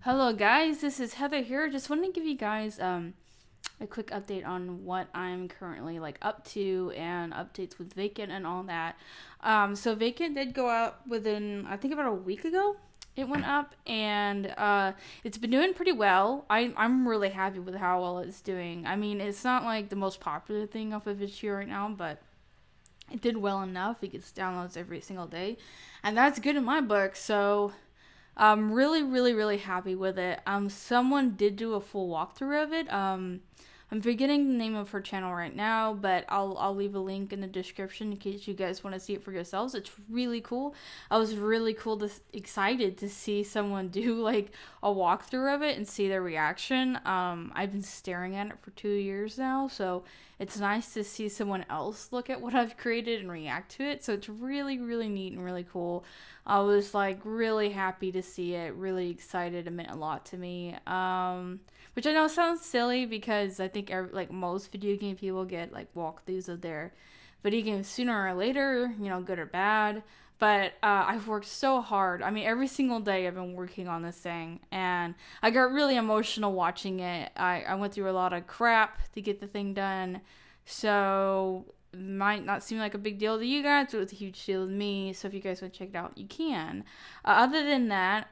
Hello guys, this is Heather here. Just wanted to give you guys a quick update on what I'm currently like up to and updates with Vacant and all that. So Vacant did go up within I think about a week ago. It went up and it's been doing pretty well. I'm really happy with how well it's doing. I mean, it's not like the most popular thing off of its right now, but it did well enough. It gets downloads every single day, and that's good in my book. So I'm really, really, really happy with it. Someone did do a full walkthrough of it. I'm forgetting the name of her channel right now, but I'll leave a link in the description in case you guys want to see it for yourselves. It's really cool. I was really excited to see someone do like a walkthrough of it and see their reaction. I've been staring at it for 2 years now, so it's nice to see someone else look at what I've created and react to it. So it's really, really neat and really cool. I was like really happy to see it, really excited. It meant a lot to me. Which I know sounds silly because I think like most video game people get like walkthroughs of their video games sooner or later, good or bad. But I've worked so hard. I mean, every single day I've been working on this thing, and I got really emotional watching it. I went through a lot of crap to get the thing done, so might not seem like a big deal to you guys, but it's a huge deal to me. So if you guys want to check it out, you can. Other than that,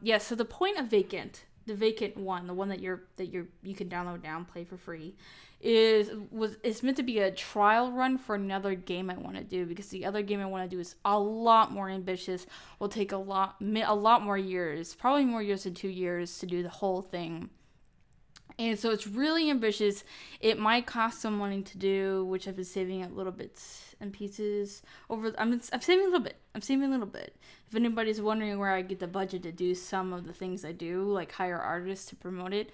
yeah. So the point of Vacant, the Vacant one, the one that you can download now and play for free, is meant to be a trial run for another game I want to do, because the other game I want to do is a lot more ambitious. Will take a lot more years, probably more years than 2 years to do the whole thing. And so it's really ambitious. It might cost some money to do, which I've been saving up little bits and pieces over. I'm saving a little bit. I'm saving a little bit. If anybody's wondering where I get the budget to do some of the things I do, like hire artists to promote it,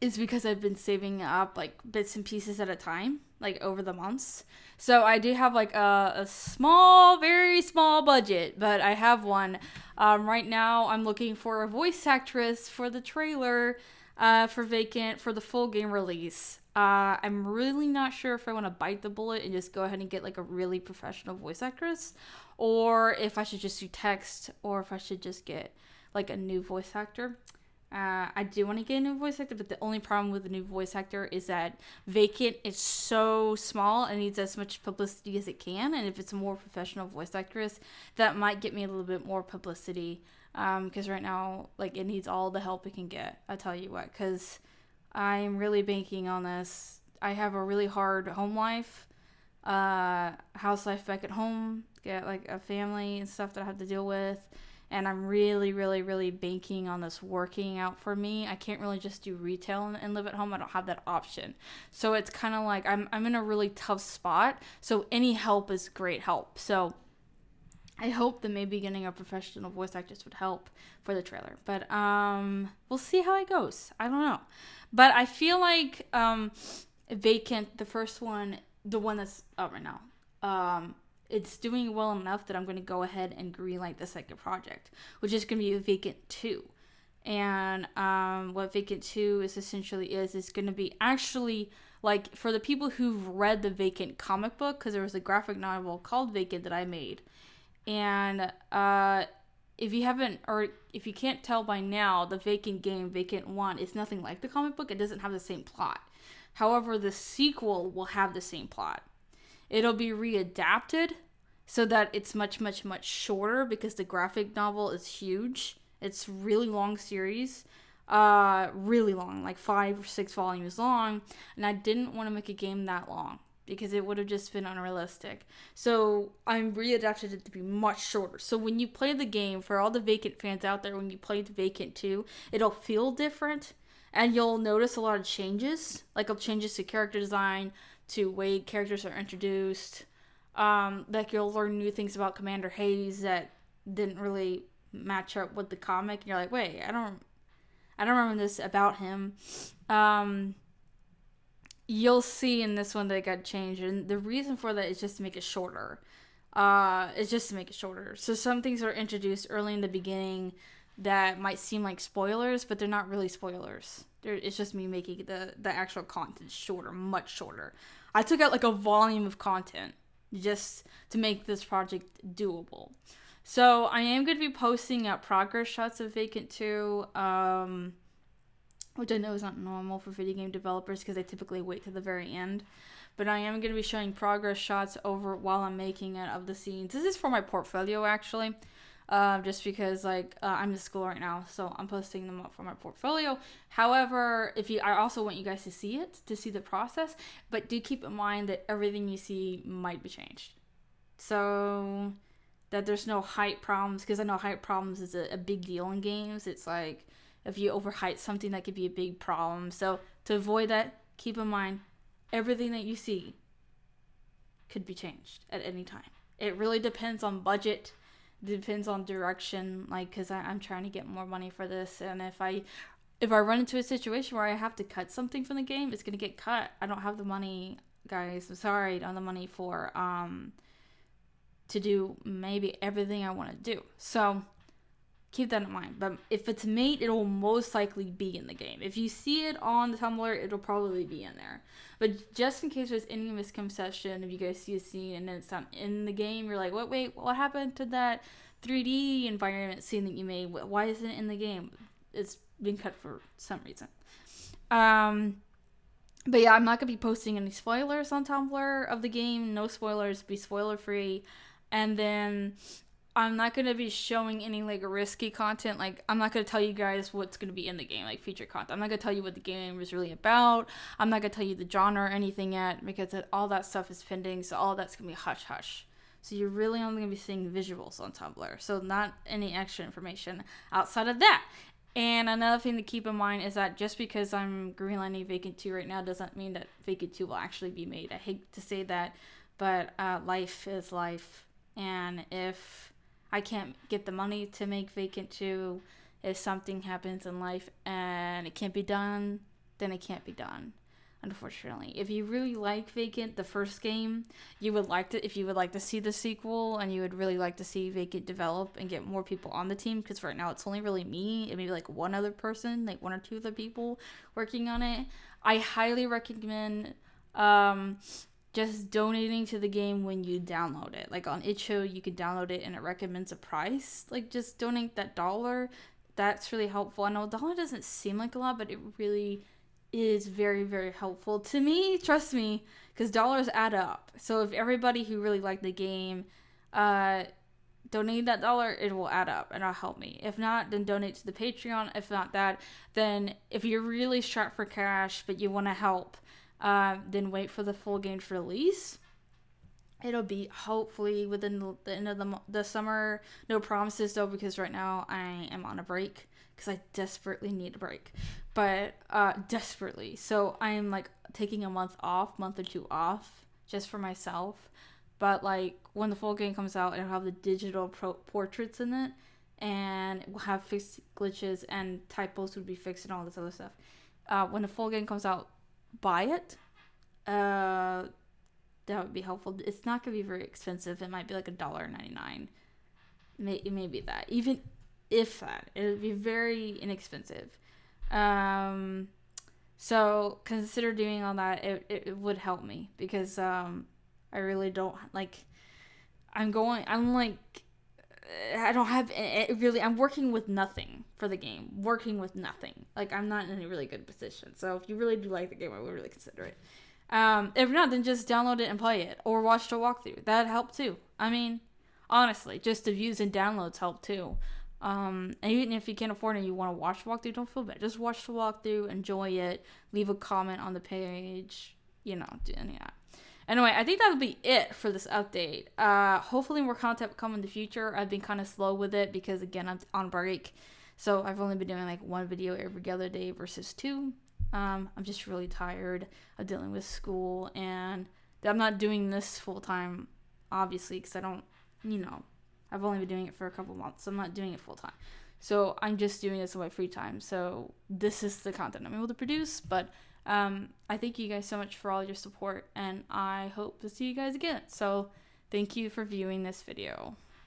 is because I've been saving up like bits and pieces at a time, like over the months. So I do have like a small, very small budget, but I have one. Right now, I'm looking for a voice actress for the trailer for Vacant for the full game release. I'm really not sure if I want to bite the bullet and just go ahead and get like a really professional voice actress, or if I should just do text, or if I should just get like a new voice actor. I do want to get a new voice actor, but the only problem with the new voice actor is that Vacant is so small and needs as much publicity as it can. And if it's a more professional voice actress, that might get me a little bit more publicity. Because right now, like, it needs all the help it can get. I tell you what, because I'm really banking on this. I have a really hard home life, house life back at home, get like a family and stuff that I have to deal with, and I'm really, really, really banking on this working out for me. I can't really just do retail and live at home. I don't have that option. So it's kind of like I'm in a really tough spot. So any help is great help. So I hope that maybe getting a professional voice actress would help for the trailer. But we'll see how it goes. I don't know. But I feel like Vacant, the first one, the one that's up right now, it's doing well enough that I'm going to go ahead and greenlight the second project, which is going to be Vacant 2. And what Vacant 2 is essentially is going to be actually, like, for the people who've read the Vacant comic book, because there was a graphic novel called Vacant that I made. And if you haven't, or if you can't tell by now, the Vacant game, Vacant 1, is nothing like the comic book. It doesn't have the same plot. However, the sequel will have the same plot. It'll be readapted so that it's much, much, much shorter, because the graphic novel is huge. It's really long series. Really long, like 5 or 6 volumes long. And I didn't want to make a game that long, because it would have just been unrealistic. So I'm readapted it to be much shorter. So when you play the game, for all the Vacant fans out there, when you play the Vacant 2, it'll feel different. And you'll notice a lot of changes, like changes to character design, to way characters are introduced. Like you'll learn new things about Commander Hayes that didn't really match up with the comic. And you're like, wait, I don't remember this about him. You'll see in this one that it got changed, and the reason for that is just to make it shorter. It's just to make it shorter. So some things are introduced early in the beginning that might seem like spoilers, but they're not really spoilers. It's just me making the actual content shorter, much shorter. I took out like a volume of content just to make this project doable. So I am going to be posting progress shots of Vacant 2, which I know is not normal for video game developers because they typically wait to the very end. But I am going to be showing progress shots over while I'm making it of the scenes. This is for my portfolio, actually. Just because I'm in school right now, so I'm posting them up for my portfolio. However, I also want you guys to see it, to see the process, but do keep in mind that everything you see might be changed. So that there's no height problems, because I know height problems is a big deal in games. It's like if you overheight something, that could be a big problem. So to avoid that, keep in mind everything that you see could be changed at any time. It really depends on budget, depends on direction, because I'm trying to get more money for this, and if I run into a situation where I have to cut something from the game, it's gonna get cut. I don't have the money, guys. I'm sorry, I don't have the money for to do maybe everything I want to do. So keep that in mind. But if it's made, it will most likely be in the game. If you see it on the Tumblr, it'll probably be in there. But just in case there's any misconception, if you guys see a scene and then it's not in the game, you're like, wait, what happened to that 3D environment scene that you made? Why isn't it in the game? It's been cut for some reason. But yeah, I'm not going to be posting any spoilers on Tumblr of the game. No spoilers, be spoiler free. And then I'm not going to be showing any risky content. I'm not going to tell you guys what's going to be in the game, feature content. I'm not going to tell you what the game is really about. I'm not going to tell you the genre or anything yet, because all that stuff is pending. So all that's going to be hush hush. So you're really only going to be seeing visuals on Tumblr. So not any extra information outside of that. And another thing to keep in mind is that just because I'm greenlighting Vacant 2 right now doesn't mean that Vacant 2 will actually be made. I hate to say that, but life is life. And if I can't get the money to make Vacant 2, if something happens in life and it can't be done, then it can't be done, unfortunately. If you really like Vacant, the first game, if you would like to see the sequel, and you would really like to see Vacant develop and get more people on the team, because right now it's only really me and maybe one other person, one or two other people working on it, I highly recommend just donating to the game when you download it. On itch.io, you can download it and it recommends a price. Just donate that $1. That's really helpful. I know $1 doesn't seem like a lot, but it really is very, very helpful to me. Trust me, because dollars add up. So if everybody who really liked the game donate that $1, it will add up and it'll help me. If not, then donate to the Patreon. If not that, then if you're really strapped for cash but you want to help, then wait for the full game's release. It'll be hopefully within the end of the summer. No promises though, because right now I am on a break because I desperately need a break. But desperately. So I'm taking a month or two off just for myself. But when the full game comes out, it'll have the digital portraits in it, and it will have fixed glitches and typos would be fixed and all this other stuff. When the full game comes out, buy it. That would be helpful. It's not gonna be very expensive. It might be $1.99. Maybe that. Even if that, it would be very inexpensive. So consider doing all that. It would help me, because I really don't I don't have really. I'm working with nothing for the game. I'm not in a really good position. So if you really do like the game, I would really consider it. If not, then just download it and play it, or watch the walkthrough. That'd help too. I mean, honestly, just the views and downloads help too. And even if you can't afford it and you want to watch the walkthrough, don't feel bad. Just watch the walkthrough, enjoy it, leave a comment on the page, do any of that. Anyway, I think that'll be it for this update. Hopefully more content will come in the future. I've been kind of slow with it because, again, I'm on break. So I've only been doing one video every other day versus 2. I'm just really tired of dealing with school, and I'm not doing this full time, obviously, because I don't, I've only been doing it for a couple months. So I'm not doing it full time. So I'm just doing this in my free time. So this is the content I'm able to produce, but I thank you guys so much for all your support, and I hope to see you guys again. So thank you for viewing this video.